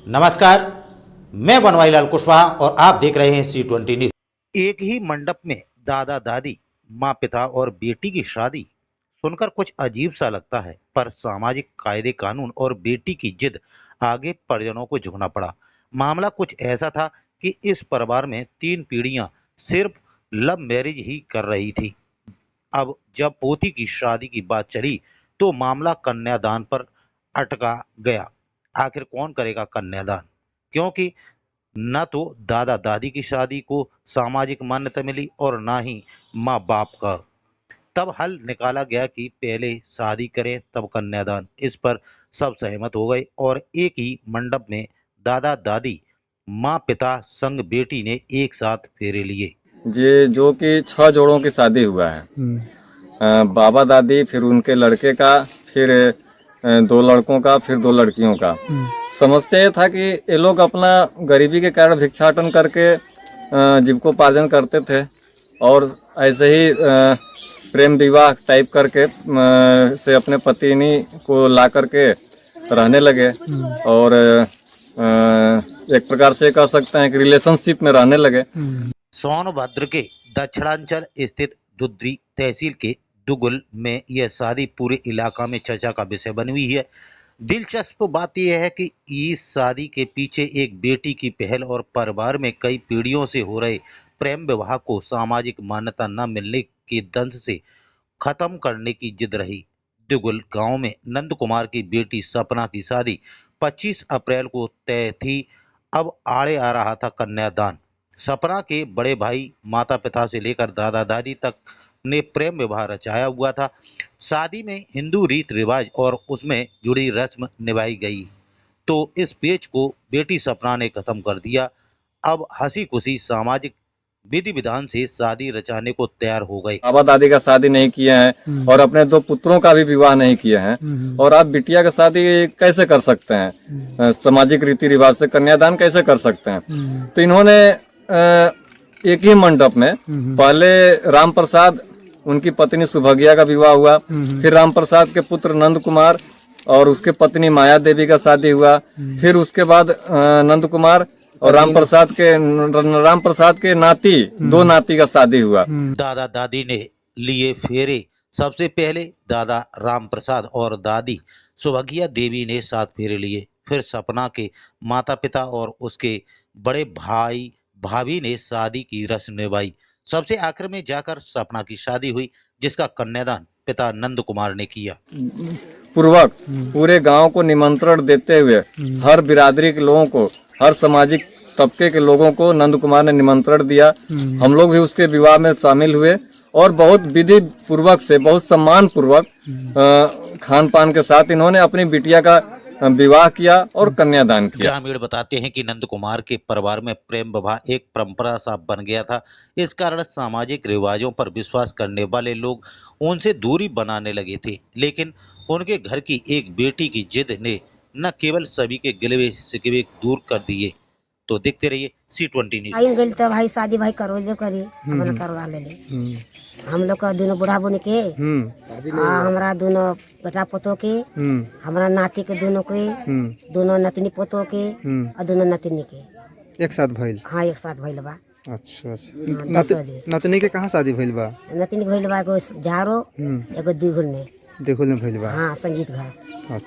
नमस्कार, मैं बनवारीलाल कुशवाहा और आप देख रहे हैं C20 न्यूज। एक ही मंडप में दादा दादी, माँ पिता और बेटी की शादी सुनकर कुछ अजीब सा लगता है, पर सामाजिक कायदे कानून और बेटी की जिद आगे परिजनों को झुकना पड़ा। मामला कुछ ऐसा था कि इस परिवार में 3 पीढ़ियां सिर्फ लव मैरिज ही कर रही थी। अब जब पोती की शादी की बात चली तो मामला कन्यादान पर अटका गया। आखिर कौन करेगा कन्यादान, क्योंकि न तो दादा दादी की शादी को सामाजिक मान्यता मिली और ना ही माँ बाप का। तब हल निकाला गया कि पहले शादी करें तब कन्यादान। इस पर सब सहमत हो गए और एक ही मंडप में दादा दादी, माँ पिता संग बेटी ने एक साथ फेरे लिए। ये जो कि 6 जोड़ों की शादी हुआ है। बाबा दादी, फिर उनके लड़के का, फिर 2 लड़कों का, फिर 2 लड़कियों का। समस्या ये था कि ये लोग अपना गरीबी के कारण भिक्षाटन करके जीविकोपार्जन करते थे और ऐसे ही प्रेम विवाह टाइप करके से अपने पत्नी को ला करके रहने लगे और एक प्रकार से कह सकते हैं कि रिलेशनशिप में रहने लगे। सोनभद्र के दक्षिणांचल स्थित दुद्री तहसील के दुगुल में यह शादी पूरे इलाका में चर्चा का विषय बनी हुई है। दिलचस्प बात यह है कि इस शादी के पीछे एक बेटी की पहल और परिवार में कई पीढ़ियों से हो रहे प्रेम विवाह को सामाजिक मान्यता न मिलने के दंश से खत्म करने की जिद रही। दुगुल गांव में नंद कुमार की बेटी सपना की शादी 25 अप्रैल को तय थी। अब आड़े आ रहा था कन्यादान। सपना के बड़े भाई, माता पिता से लेकर दादा दादी तक ने प्रेम विवाह रचाया हुआ था। शादी में हिंदू रीत रिवाज और उसमें जुड़ी रस्म निभाई गई, तो इस पेच को बेटी सपना ने खत्म कर दिया। अब हंसी खुशी सामाजिक विधि विधान से शादी रचाने को तैयार हो गए। बाबा दादी का शादी नहीं किए हैं और अपने 2 पुत्रों का भी विवाह नहीं किए हैं और आप बिटिया का शादी कैसे कर सकते हैं? सामाजिक रीति रिवाज से कन्यादान कैसे कर सकते हैं? तो इन्होंने एक ही मंडप में पहले राम प्रसाद, उनकी पत्नी सुभगिया का विवाह हुआ, फिर राम प्रसाद के पुत्र नंद कुमार और उसके पत्नी माया देवी का शादी हुआ, फिर उसके बाद नंद कुमार और राम प्रसाद के नाती, 2 नाती का शादी हुआ। दादा दादी ने लिए फेरे। सबसे पहले दादा राम प्रसाद और दादी सुभगिया देवी ने 7 फेरे लिए। फिर सपना के माता पिता और उसके बड़े भाई भाभी ने शादी की रस्म निभाई। सबसे आखिर में जाकर सपना की शादी हुई, जिसका कन्यादान पिता नंद कुमार ने किया। पूर्वक पूरे गांव को निमंत्रण देते हुए हर बिरादरी के लोगों को, हर सामाजिक तबके के लोगों को नंद कुमार ने निमंत्रण दिया। हम लोग भी उसके विवाह में शामिल हुए और बहुत विधि पूर्वक से, बहुत सम्मान पूर्वक खान पान के साथ इन्होंने अपनी बिटिया का विवाह किया और कन्यादान किया। ग्रामीण बताते हैं कि नंद कुमार के परिवार में प्रेम विवाह एक परंपरा सा बन गया था। इस कारण सामाजिक रिवाजों पर विश्वास करने वाले लोग उनसे दूरी बनाने लगे थे, लेकिन उनके घर की एक बेटी की जिद ने न केवल सभी के गिले शिकवे दूर कर दिए। तो देखते रहिए C20 न्यूज। आई गई तो भाई शादी भाई करो ले करी अपना करवा ले हम लोग का दोनों बुढ़ा बुन के हमारा दोनों बेटा पोतो के, हमारा नाती के दोनों के, दोनों नतनी पोतो के और दोनों नतनी के एक साथ भइल। हाँ, एक साथ भइल बा। अच्छा। नतनी के कहाँ शादी भइल बा? नतनी भइल बा एगो झारो, एगो दिघुल में। देखो भइल बा। हाँ, संजीत घर।